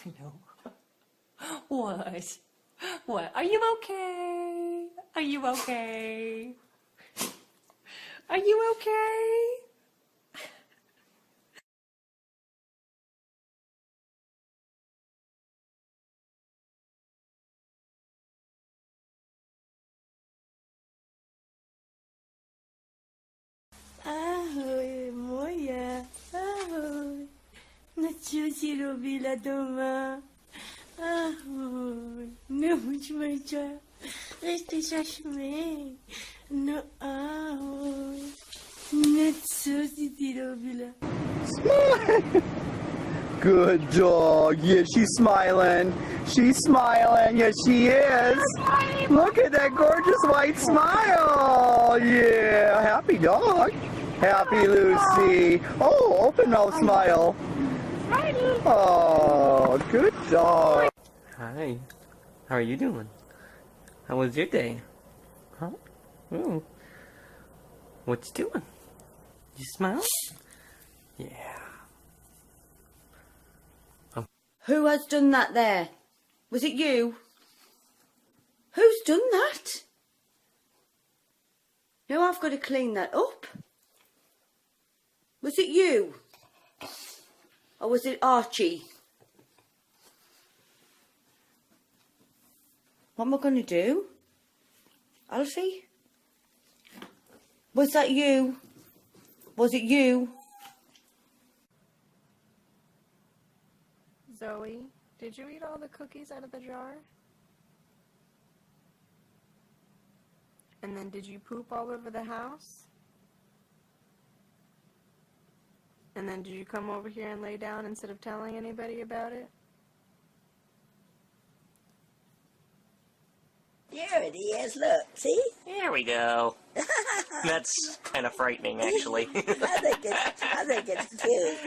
No. What? What? Are you okay? Are you okay? Are you okay? Ahoj, moje, ahoj. No co si robila doma? Ahoj, no buď mrča, ještě šašmej. No ahoj, no co si ty robila? Good dog. Yeah, she's smiling. She's smiling. Yes, she is. Look at that gorgeous white smile. Yeah, happy dog. Happy Lucy. Oh, open mouth smile. Oh, good dog. Hi. How are you doing? How was your day? Huh? Ooh. What you doing? You smile? Yeah. Who has done that there? Was it you? Who's done that? Now I've got to clean that up. Was it you? Or was it Archie? What am I going to do? Alfie? Was that you? Was it you? Zoe, did you eat all the cookies out of the jar? And then did you poop all over the house? And then did you come over here and lay down instead of telling anybody about it? There it is, look, see? There we go. That's kind of frightening, actually. I think it's cute.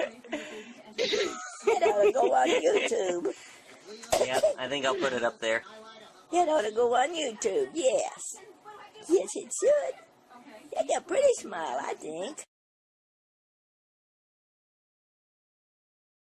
It ought to go on YouTube. Yeah, I think I'll put it up there. It ought to go on YouTube, yes. Yes, it should. It's a pretty smile, I think.